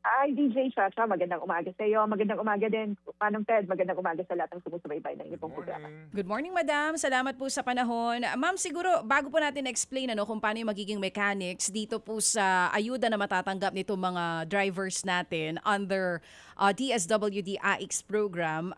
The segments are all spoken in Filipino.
Ay, DJ Chacha, magandang umaga sa iyo. Magandang umaga din, Manong Ted. Magandang umaga sa lahat ng sumusubaybay ng Good iyong programa. morning. Good morning, madam. Salamat po sa panahon. Ma'am, siguro bago po natin explain kung paano yung magiging mechanics dito po sa ayuda na matatanggap nito mga drivers natin under DSWD AIX program,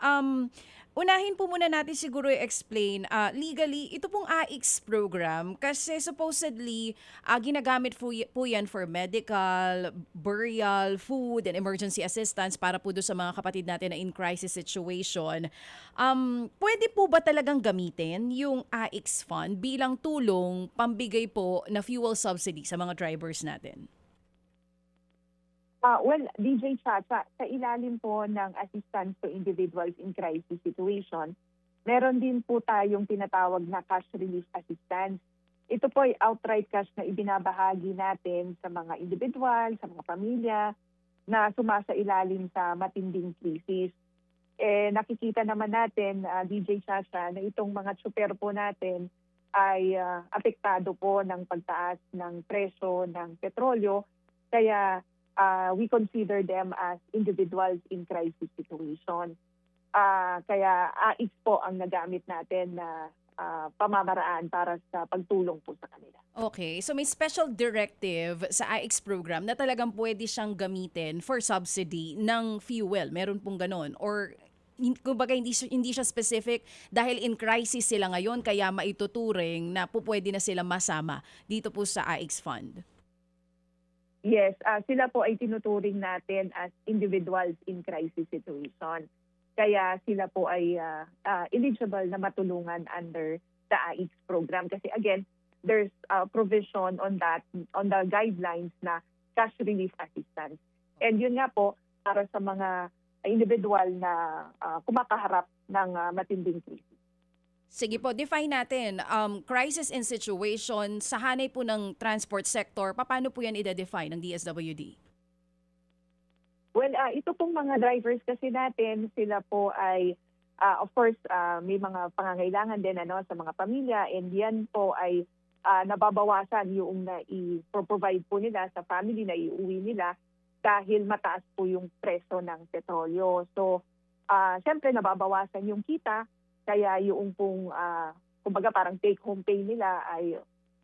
unahin po muna natin siguro i-explain legally ito pong AIX program kasi supposedly ginagamit po yan for medical, burial, food, and emergency assistance para po doon sa mga kapatid natin na in crisis situation. Pwede po ba talagang gamitin yung AIX fund bilang tulong pambigay po na fuel subsidy sa mga drivers natin? Well, DJ Chacha, sa ilalim po ng Assistance to Individuals in Crisis Situation, meron din po tayong tinatawag na cash relief assistance. Ito po ay outright cash na ibinabahagi natin sa mga individual, sa mga pamilya na sumasailalim sa matinding krisis. Nakikita naman natin, DJ Chacha, na itong mga tsuper po natin ay apektado po ng pagtaas ng presyo ng petrolyo. Kaya we consider them as individuals in crisis situation. Kaya AIX po ang nagamit natin na pamamaraan para sa pagtulong po sa kanila. Okay, so may special directive sa AIX program na talagang pwede siyang gamitin for subsidy ng fuel. Meron pong ganon? Or kumbaga hindi siya specific dahil in crisis sila ngayon kaya maituturing na po pwede na sila masama dito po sa AIX fund? Yes, sila po ay tinuturing natin as individuals in crisis situation. Kaya sila po ay eligible na matulungan under the AIX program. Kasi again, there's provision on that, on the guidelines na cash relief assistance. And yun nga po, para sa mga individual na kumakaharap ng matinding krisis. Sige po, define natin. Crisis in situation, sa hanay po ng transport sector, paano po yan i-define ng DSWD? Well, ito pong mga drivers kasi natin, sila po ay, of course, may mga pangangailangan din sa mga pamilya, and yan po ay nababawasan yung na i-provide po nila sa family na iuwi nila dahil mataas po yung presyo ng petrolyo. So, syempre nababawasan yung kita, kaya yung pong, kumbaga parang take-home pay nila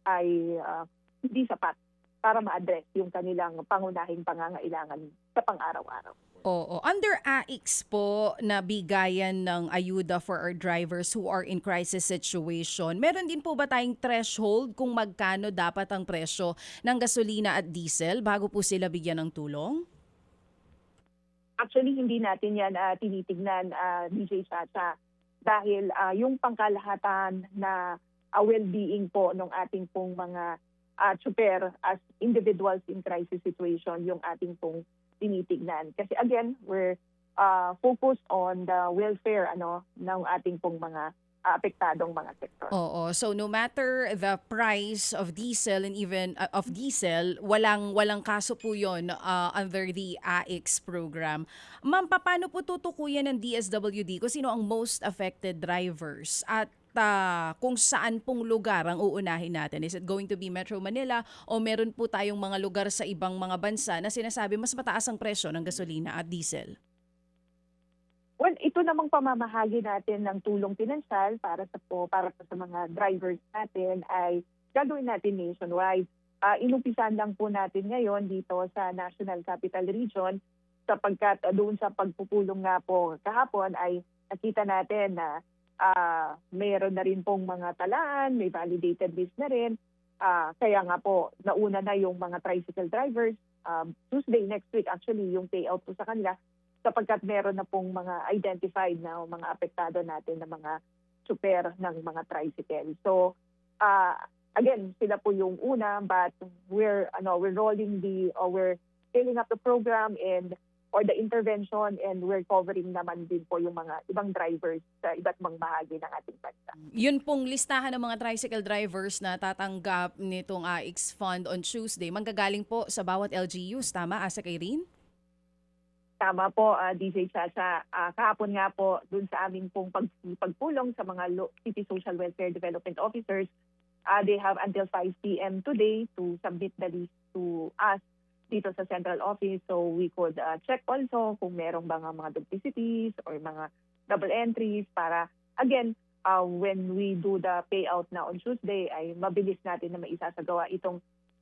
ay hindi sapat para ma-address yung kanilang pangunahing pangangailangan sa pang-araw-araw. Oo. Under AIX po na bigayan ng ayuda for our drivers who are in crisis situation, meron din po ba tayong threshold kung magkano dapat ang presyo ng gasolina at diesel bago po sila bigyan ng tulong? Actually, hindi natin yan tinitignan, DJ Chacha, dahil yung pangkalahatan na well-being po ng ating pong mga tsuper as individuals in crisis situation yung ating pong tinitignan. Kasi again, we're focused on the welfare ng ating pong mga apektadong mga sektor. Oo. So no matter the price of diesel and even of diesel, walang kaso po 'yon under the AIX program. Ma'am, paano po tutukuyan ng DSWD kung sino ang most affected drivers at kung saan pong lugar ang uunahin natin? Is it going to be Metro Manila o meron po tayong mga lugar sa ibang mga bansa na sinasabi mas mataas ang presyo ng gasolina at diesel? Well, ito namang pamamahagi natin ng tulong pinansyal para sa mga drivers natin ay gagawin natin nationwide. Inumpisan lang po natin ngayon dito sa National Capital Region sapagkat doon sa pagpupulong nga po kahapon ay nakita natin na mayroon na rin pong mga talaan, may validated list na rin. Kaya nga po, nauna na yung mga tricycle drivers. Tuesday next week actually yung payout po sa kanila sapagkat meron na pong mga identified na mga apektado natin na mga super ng mga tricycle. So, again, sila po yung una, but we're scaling up the program or the intervention, and we're covering naman din po yung mga ibang drivers sa iba't mga bahagi ng ating bansa. Yun pong listahan ng mga tricycle drivers na tatanggap nitong AIX Fund on Tuesday, manggagaling po sa bawat LGUs, tama, Asa Irene? Tama po, DJ Chacha. Kahapon nga po, dun sa aming pong pagpulong sa mga City Social Welfare Development Officers, they have until 5 p.m. today to submit the list to us dito sa central office. So we could check also kung merong mga duplicities or mga double entries para, again, when we do the payout na on Tuesday, ay mabilis natin na maisasagawa itong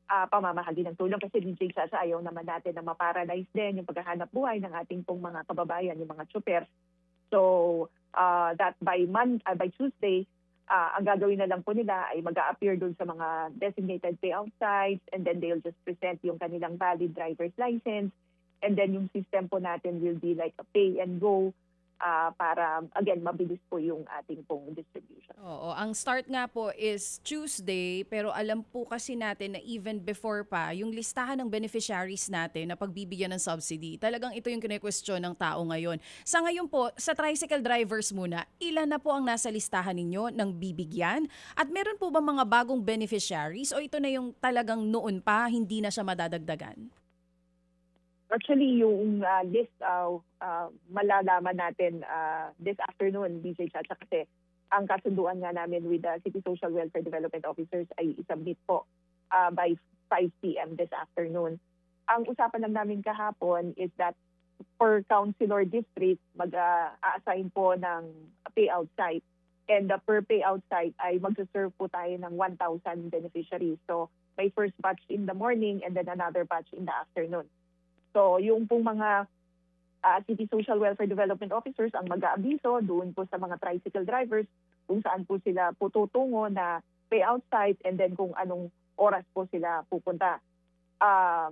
pamamahagi ng tulong. Kasi DJ Chacha, ayaw naman natin na maparalyze din yung paghahanap buhay ng ating pong mga kababayan, yung mga chopper. So that by Tuesday, ang gagawin na lang po nila ay mag-a-appear doon sa mga designated payout sites, and then they'll just present yung kanilang valid driver's license, and then yung system po natin will be like a pay and go para, again, mabilis po yung ating pong distribution. Oo, ang start nga po is Tuesday, pero alam po kasi natin na even before pa, yung listahan ng beneficiaries natin na pagbibigyan ng subsidy, talagang ito yung kine-question ng tao ngayon. Sa ngayon po, sa tricycle drivers muna, ilan na po ang nasa listahan ninyo ng bibigyan? At meron po ba mga bagong beneficiaries o ito na yung talagang noon pa, hindi na siya madadagdagan? Actually, yung list, malalaman natin this afternoon, DJ Chacha, kasi ang kasunduan nga namin with the City Social Welfare Development Officers ay isubmit po by 5 p.m. this afternoon. Ang usapan lang namin kahapon is that per councilor district, mag-a-assign po ng payout site. And per payout site ay mag-serve po tayo ng 1,000 beneficiaries. So may first batch in the morning and then another batch in the afternoon. So yung pong mga City Social Welfare Development Officers ang mag-aabiso doon po sa mga tricycle drivers kung saan po sila po tutungo na payout site, and then kung anong oras po sila pupunta.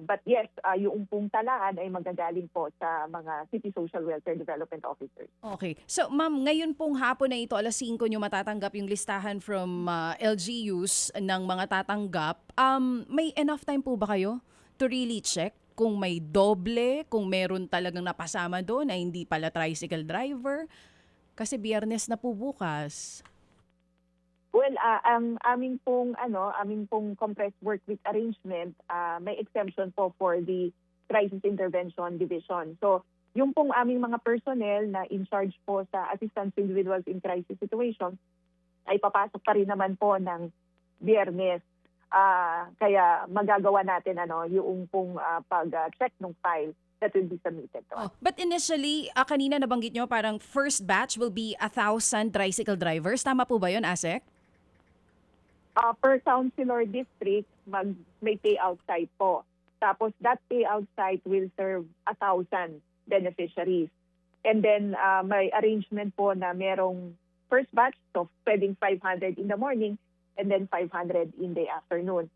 But yes, yung pong talaan ay magagaling po sa mga City Social Welfare Development Officers. Okay. So ma'am, ngayon pong hapon na ito, alas 5 nyo matatanggap yung listahan from LGUs ng mga tatanggap. May enough time po ba kayo to really check kung may doble, kung meron talagang napasama doon na hindi pala tricycle driver? Kasi Biyernes na po bukas. Well, ang aming pong compressed work week arrangement, may exemption po for the Crisis Intervention Division. So, yung pong aming mga personnel na in charge po sa assistance to individuals in crisis situation ay papasok pa rin naman po ng Biyernes. Kaya magagawa natin yung pong pag-check ng file that will be submitted to us. But initially, kanina nabanggit nyo parang first batch will be 1,000 tricycle drivers. Tama po ba yun, ASEC? Per councilor district, may payout site po. Tapos that payout site will serve 1,000 beneficiaries. And then may arrangement po na merong first batch, so pwedeng 500 in the morning, and then 500 in the afternoon.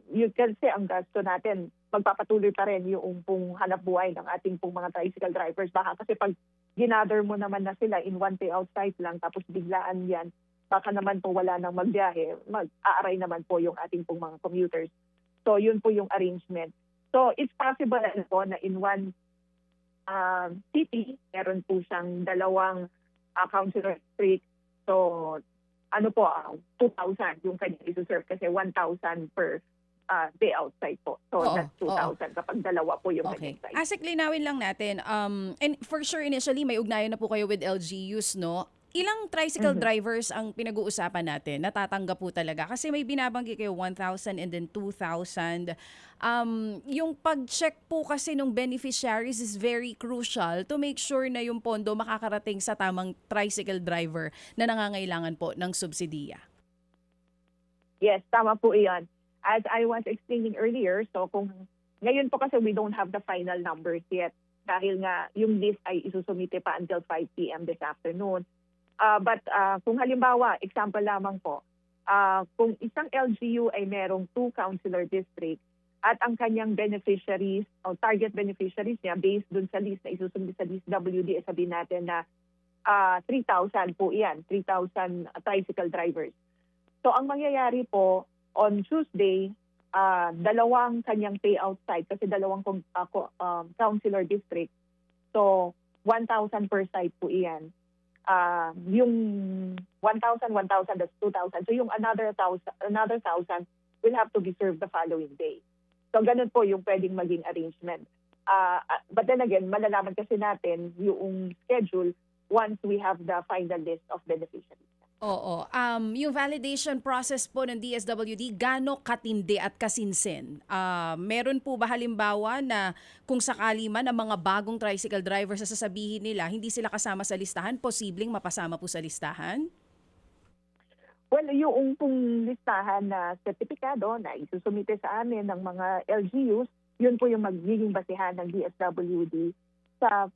You can say ang gasto natin, magpapatuloy pa rin yung pong hanap buhay ng ating pong mga tricycle drivers. Baka kasi pag ginather mo naman na sila in one payout site lang, tapos biglaan yan, baka naman po wala nang magbiyahe, mag-aaray naman po yung ating pong mga commuters. So yun po yung arrangement. So it's possible po na in one city, meron po siyang dalawang councilor district. So 2,000 yung kanya isuserve kasi 1,000 per payout site po. So that's 2,000 kapag dalawa po yung kanyang site. ASEC, linawin lang natin. And for sure, initially, may ugnayan na po kayo with LGUs, no? Ilang tricycle drivers ang pinag-uusapan natin? Natatanggap po talaga? Kasi may binabanggit kayo 1,000 and then 2,000. Yung pag-check po kasi ng beneficiaries is very crucial to make sure na yung pondo makakarating sa tamang tricycle driver na nangangailangan po ng subsidiya. Yes, tama po iyan. As I was explaining earlier, so kung ngayon po kasi we don't have the final numbers yet dahil nga yung list ay isusumite pa until 5 p.m. this afternoon. But kung halimbawa, example lamang po, kung isang LGU ay merong 2 councilor district at ang kanyang beneficiaries o target beneficiaries niya based dun sa list na isusumite sa list WD, sabihin natin na 3,000 po iyan, 3,000 tricycle drivers. So ang mangyayari po, on Tuesday, dalawang kanyang payout site kasi dalawang councilor district. So 1,000 per site po iyan. Yung 1,000, that's 2,000. So yung another 1,000 will have to be served the following day. So ganun po yung pwedeng maging arrangement. But then again, malalaman kasi natin yung schedule once we have the final list of beneficiaries. Oo. Yung validation process po ng DSWD, gaano katindi at kasinsin? Meron po ba halimbawa na kung sakali man ang mga bagong tricycle drivers sa sasabihin nila, hindi sila kasama sa listahan, posibleng mapasama po sa listahan? Well, yung pong listahan na sertipikado na isusumite sa amin ng mga LGUs, yun po yung magiging basihan ng DSWD sa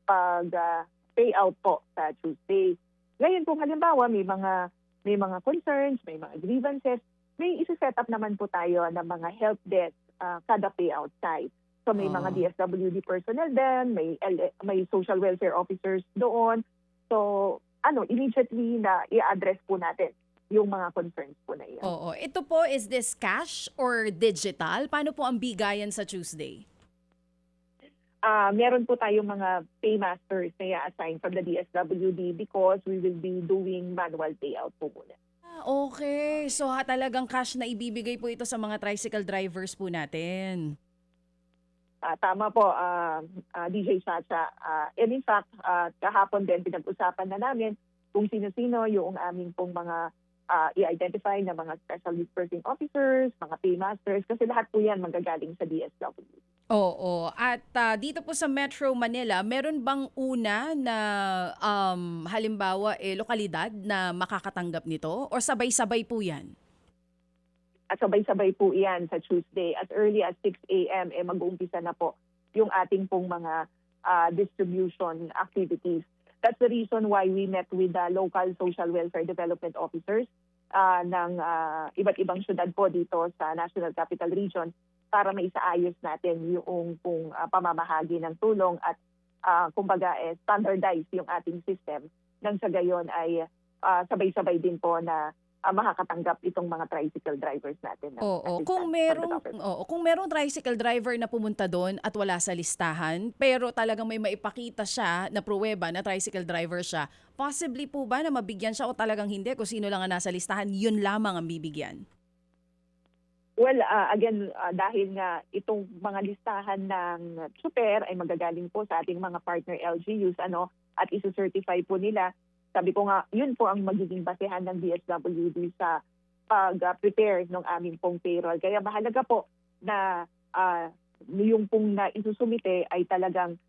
payout po sa Tuesday. Ngayon kung halimbawa may mga concerns, may mga grievances, may isa-set up naman po tayo ng mga help desk kada payout site. So may mga Oo. DSWD personnel din, may social welfare officers doon. So immediately na i-address po natin yung mga concerns po na iyan. Oo. Ito po, is this cash or digital? Paano po ang bigayan sa Tuesday? Meron po tayong mga paymasters na i-assign from the DSWD because we will be doing manual payout po muna. Okay. So talagang cash na ibibigay po ito sa mga tricycle drivers po natin. Tama po, DJ Chacha. And in fact, kahapon din pinag-usapan na namin kung sino-sino yung aming pong mga i-identify na mga special dispersing officers, mga paymasters, kasi lahat po yan manggagaling sa DSWD. Oo. At dito po sa Metro Manila, meron bang una na halimbawa lokalidad na makakatanggap nito? Or sabay-sabay po yan? At sabay-sabay po iyan sa Tuesday. As early as 6 a.m. mag-uumpisa na po yung ating pong mga distribution activities. That's the reason why we met with the local social welfare development officers ng iba't ibang syudad po dito sa National Capital Region para maisaayos natin yung pong pamamahagi ng tulong at kumbaga standardize yung ating system nang sa gayon ay sabay-sabay din po na makakatanggap itong mga tricycle drivers natin. Oo, assistance kung from the merong government. kung merong tricycle driver na pumunta doon at wala sa listahan, pero talagang may maipakita siya na pruweba na tricycle driver siya, possibly po ba na mabigyan siya o talagang hindi kung sino lang ang nasa listahan, yun lamang ang bibigyan? Well, again, dahil nga itong mga listahan ng super ay magagaling po sa ating mga partner LGUs at isu-certify po nila. Sabi ko nga, yun po ang magiging basehan ng DSWD sa pag-prepare ng aming pong payroll. Kaya mahalaga po na yung pong na isusumite ay talagang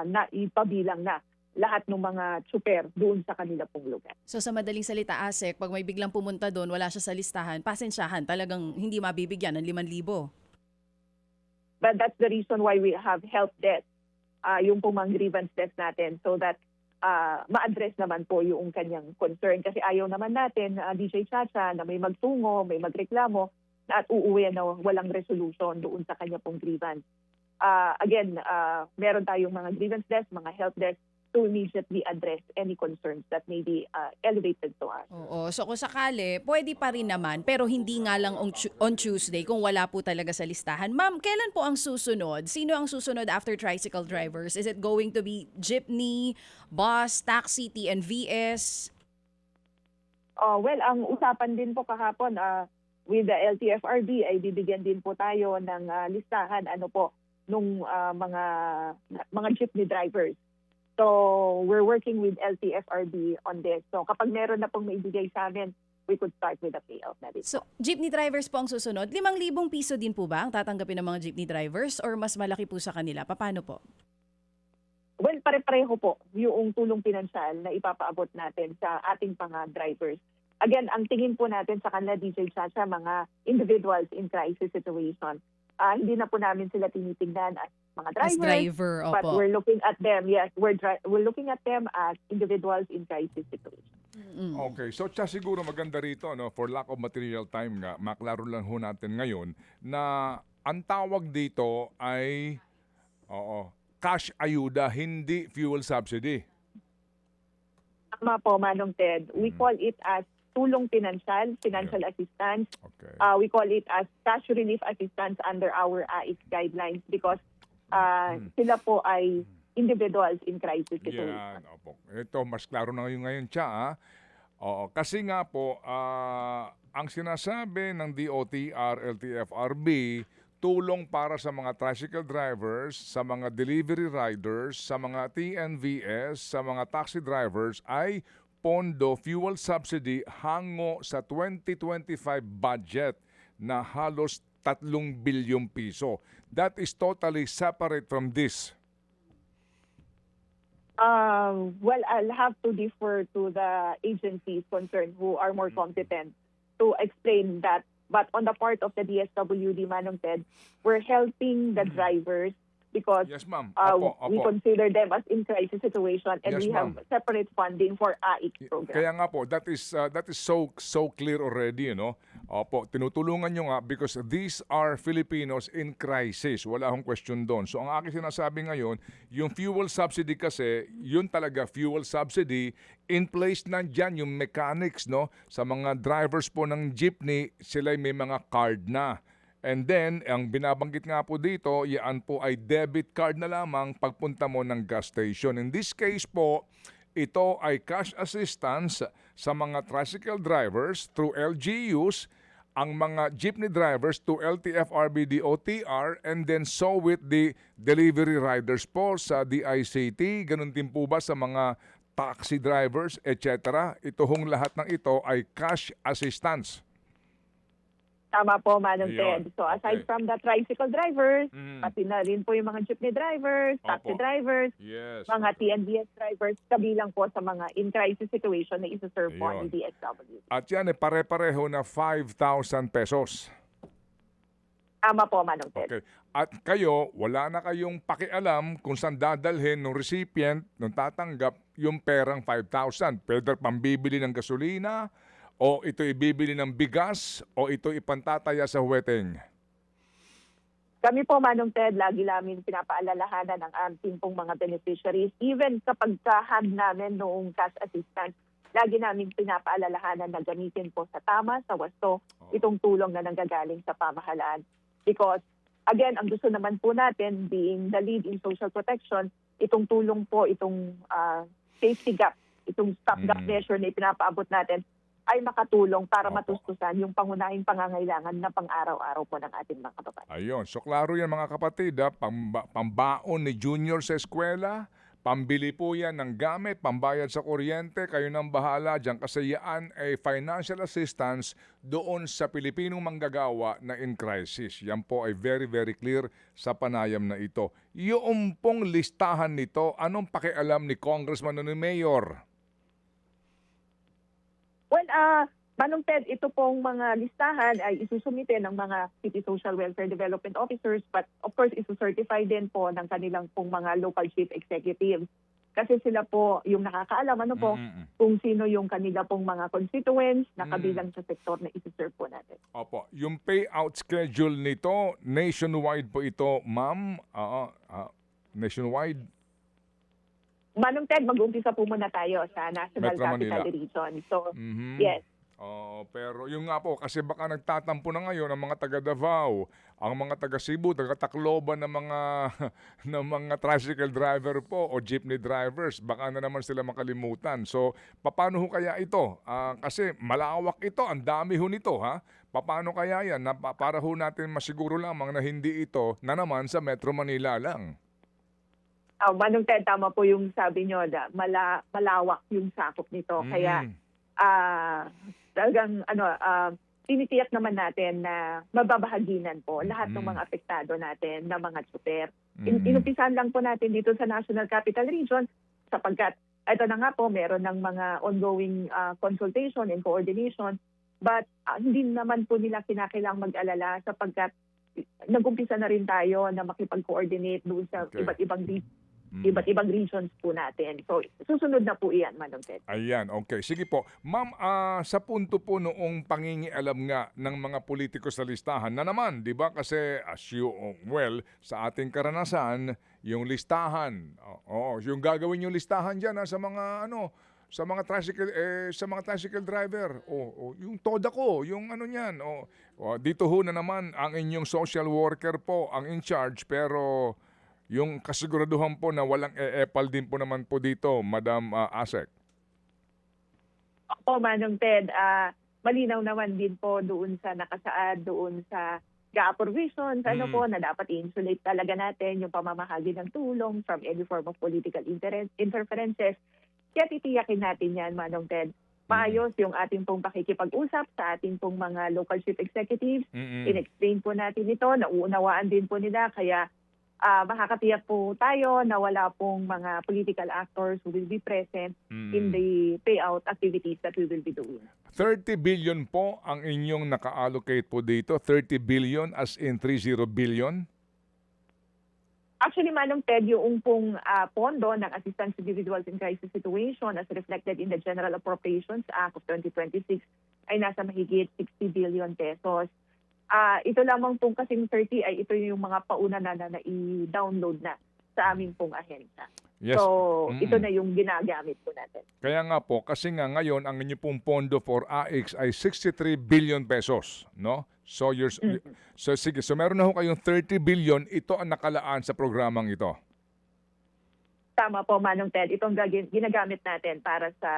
naipabilang na lahat ng mga super doon sa kanila pong lugar. So sa madaling salita, Asek, pag may biglang pumunta doon, wala siya sa listahan, pasensyahan, talagang hindi mabibigyan ng 5,000. But that's the reason why we have help desk, yung pong mga grievance desk natin so that ma-address naman po yung kanyang concern. Kasi ayaw naman natin, DJ Chacha, na may magtungo, may magreklamo at uuwi na walang resolution doon sa kanya pong grievance. Again, meron tayong mga grievance desk, mga help desk to immediately address any concerns that may be elevated to us. Oo. So kung sakali, pwede pa rin naman, pero hindi nga lang on Tuesday kung wala po talaga sa listahan. Ma'am, kailan po ang susunod? Sino ang susunod after tricycle drivers? Is it going to be jeepney, bus, taxi, TNVS? Well, ang usapan din po kahapon with the LTFRB ay bibigyan din po tayo ng listahan nung mga jeepney drivers. So we're working with LTFRB on this. So kapag meron na pong maibigay sa amin, we could start with the payout na dito. So jeepney drivers po ang susunod. 5,000 piso din po ba ang tatanggapin ng mga jeepney drivers or mas malaki po sa kanila? Paano po? Well, pare-pareho po yung tulong pinansyal na ipapaabot natin sa ating mga drivers. Again, ang tingin po natin sa kanila, DJ Chacha, mga individuals in crisis situation. Hindi na po namin sila tinitingnan as mga As drivers. driver, But opo. we're looking at them, yes, we're looking at them as individuals in crisis situation. Mm. Okay, so siguro maganda rito for lack of material time nga, maklaro lang ho natin ngayon na ang tawag dito ay cash ayuda, hindi fuel subsidy. Tama po, Manong Ted. We call it as tulong financial assistance. Okay. We call it as cash relief assistance under our AIC guidelines because sila po ay individuals in crisis situation. Yan, opo. Ito, mas klaro na ngayon siya. Oo, kasi nga po, ang sinasabi ng DOTR, LTFRB, tulong para sa mga tricycle drivers, sa mga delivery riders, sa mga TNVS, sa mga taxi drivers ay pondo fuel subsidy hango sa 2025 budget na halos 3 bilyong piso. That is totally separate from this. Well, I'll have to defer to the agencies concerned who are more competent to explain that. But on the part of the DSWD, Manong Ted, we're helping the drivers because Yes, ma'am. we consider them as in crisis situation, and Yes, we have ma'am. separate funding for AIC program. Kaya nga po, that is so clear already, you know. Opo, tinutulungan nyo nga because these are Filipinos in crisis. Wala akong question doon. So ang aking sinasabi ngayon, yung fuel subsidy kasi, yun talaga fuel subsidy, in place nandyan yung mechanics, no? Sa mga drivers po ng jeepney, sila may mga card na. And then, ang binabanggit nga po dito, yan po ay debit card na lamang pagpunta mo ng gas station. In this case po, ito ay cash assistance sa mga tricycle drivers through LGUs, ang mga jeepney drivers to LTFRB DOTR, and then so with the delivery riders po sa DICT. Ganun din po ba sa mga taxi drivers, etc. Ito hong lahat ng ito ay cash assistance. Tama po, Manong Ayun. Ted. So aside Okay. from the tricycle drivers, pati na rin po yung mga jeepney drivers, taxi Opo. drivers, Yes. mga TNBS drivers, kabilang po sa mga in crisis situation na isa-serve po Ayun. ni DSW. At yan ay pare-pareho na 5,000 pesos. Tama po, Manong Ted. Okay. At kayo, wala na kayong pakialam kung saan dadalhin ng recipient, ng tatanggap, yung perang 5,000. Pwede pambibili ng gasolina, o ito ibibili ng bigas, o ito ipantataya sa huweteng. Kami po, Manong Ted, lagi namin pinapaalalahanan ang ating pong mga beneficiaries. Even kapag kahand namin noong cash assistance, lagi namin pinapaalalahanan na gamitin po sa tama, sa wasto, itong tulong na nanggagaling sa pamahalaan. Because, again, ang gusto naman po natin, being the lead in social protection, itong tulong po, itong safety gap, itong stopgap measure na ipinapaabot natin, ay makatulong para matustusan yung pangunahing pangangailangan na pang-araw-araw po ng ating mga kababayan. Ayun. So klaro yan mga kapatid, ha? Pambaon ni junior sa eskwela, pambili po yan ng gamit, pambayad sa kuryente, kayo nang bahala dyan kasi yan ay financial assistance doon sa Pilipinong manggagawa na in crisis. Yan po ay very, very clear sa panayam na ito. Yung pong listahan nito, anong pakialam ni Congressman o ni Mayor? Well, Manong Ted, ito pong mga listahan ay isusumite ng mga City Social Welfare Development Officers, but of course isucertify din po ng kanilang pong mga local chief executives. Kasi sila po yung nakakaalam kung sino yung kanila pong mga constituents na kabilang sa sektor na isuserve po natin. Opo, yung payout schedule nito, nationwide po ito, ma'am? Nationwide? Manong Ted, mag-umpisa po muna tayo sa National Metro Capital Manila. Region. So, yes. Pero yung nga po, kasi baka nagtatampo na ngayon ang mga taga Davao, ang mga taga Cebu, taga Tacloban ng mga ng mga tricycle driver po o jeepney drivers, baka na naman sila makalimutan. So, paano ho kaya ito? Kasi malawak ito, ang dami ho nito, ha? Paano kaya yan? Para ho natin masiguro lamang na hindi ito na naman sa Metro Manila lang. Manong Ted, tama po yung sabi nyo na malawak yung sakop nito. Kaya talagang tinitiyak naman natin na mababahaginan po lahat ng mga apektado natin na mga tsuper. Inumpisahan lang po natin dito sa National Capital Region sapagkat ito na nga po meron ng mga ongoing consultation and coordination, but hindi naman po nila kinakailangang mag-alala sapagkat nag-umpisa na rin tayo na makipag-coordinate doon sa iba't ibang regions po natin. So, susunod na po iyan, Manong Ted. Ayan, okay. Sige po. Ma'am, sa punto po noong pangingialam nga ng mga politiko sa listahan na naman, di ba? Kasi as you, sa ating karanasan, yung listahan, yung gagawin yung listahan dyan sa mga sa mga tricycle driver. Yung toda ko, yung ano niyan. Dito ho na naman ang inyong social worker po ang in charge, pero yung kasiguraduhan po na walang e-epal din po naman po dito, Madam Asek. Opo, Manong Ted. Malinaw naman din po doon sa nakasaad, doon sa provisions, na dapat i-insulate talaga natin yung pamamahagi ng tulong from any form of political interferences. Kaya titiyakin natin yan, Manong Ted. Maayos yung ating pong pakikipag-usap sa ating pong mga local chief executives. In-explain po natin ito, nauunawaan din po nila. Kaya makakatiyak po tayo na wala pong mga political actors who will be present in the payout activities that we will be doing. 30 billion po ang inyong naka-allocate po dito. 30 billion as in 30 billion? Actually, Manong Ted, yung pong pondo ng Assistance to Individuals in Crisis Situation as reflected in the General Appropriations Act of 2026 ay nasa mahigit 60 billion pesos. Ito lamang pong kasing 30 ay ito yung mga pauna na i-download na sa aming pong ahensya. Yes. So, ito na yung ginagamit po natin. Kaya nga po, kasi nga ngayon, ang inyong pong pondo for AIX ay 63 billion pesos, no? So, sige, so meron na ho kayong 30 billion, ito ang nakalaan sa programang ito. Tama po, Manong Ted. Itong ginagamit natin para sa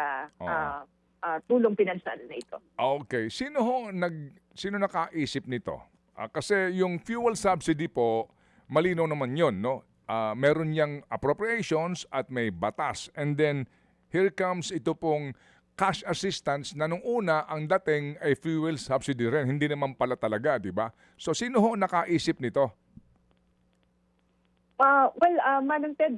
tulong pinansyal na ito. Okay. Sino nakaisip nito? Kasi yung fuel subsidy po, malinaw naman yon, no? Meron niyang appropriations at may batas. And then, here comes ito pong cash assistance na nung una ang dating ay fuel subsidy rin. Hindi naman pala talaga, di ba? So, sino ho nakaisip nito? Manong Ted,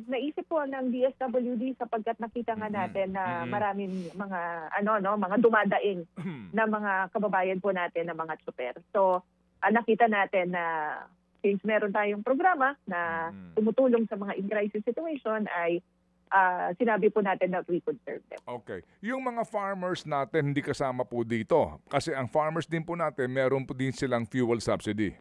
naisip po ng DSWD sapagkat nakita nga natin na maraming mga mga dumadaing na mga kababayan po natin na mga tsuper. So, nakita natin na since meron tayong programa na tumutulong sa mga in-crisis situation ay sinabi po natin na we could serve them. Okay. Yung mga farmers natin hindi kasama po dito. Kasi ang farmers din po natin, meron po din silang fuel subsidy.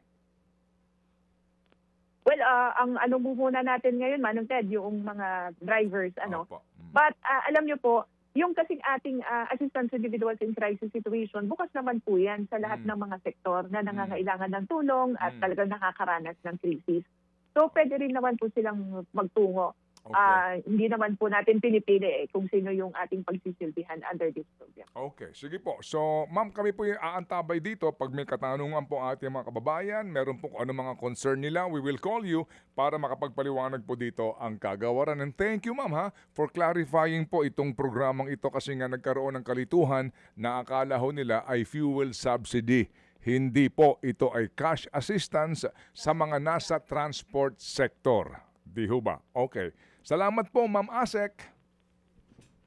Well, ang muna natin ngayon, Manong Ted, yung mga drivers, Opo. But alam niyo po, yung kasing ating assistance to individuals in crisis situation, bukas naman po yan sa lahat ng mga sektor na nangangailangan ng tulong at talagang nakakaranas ng krisis. So, pwede rin naman po silang magtungo. Okay. Hindi naman po natin pinipili kung sino yung ating pagsisilbihan under this program. Okay, sige po. So, ma'am, kami po yung aantabay dito. Pag may katanungan po ating mga kababayan, meron po kung ano mga concern nila, we will call you para makapagpaliwanag po dito ang kagawaran. And thank you, ma'am, for clarifying po itong programang ito kasi nga nagkaroon ng kalituhan na akala ho nila ay fuel subsidy. Hindi po, ito ay cash assistance sa mga nasa transport sector. Di ho ba? Okay. Salamat po, Ma'am Asek.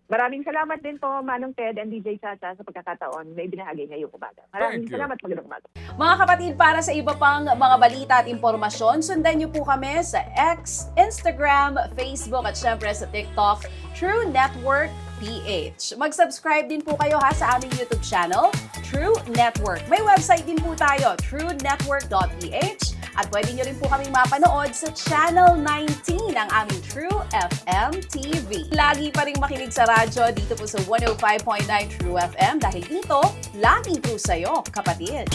Maraming salamat din po, Manong Ted and DJ Chacha sa pagkakataon na ibinahagi ngayong umaga. Maraming salamat, magandang umaga. Mga kapatid, para sa iba pang mga balita at impormasyon, sundan niyo po kami sa X, Instagram, Facebook at syempre sa TikTok, True Network PH. Mag-subscribe din po kayo sa aming YouTube channel, True Network. May website din po tayo, truenetwork.ph. At pwede nyo rin po kaming mapanood sa Channel 19 ng aming True FM TV. Lagi pa rin makinig sa radyo dito po sa 105.9 True FM dahil dito, laging true sa'yo, kapatid.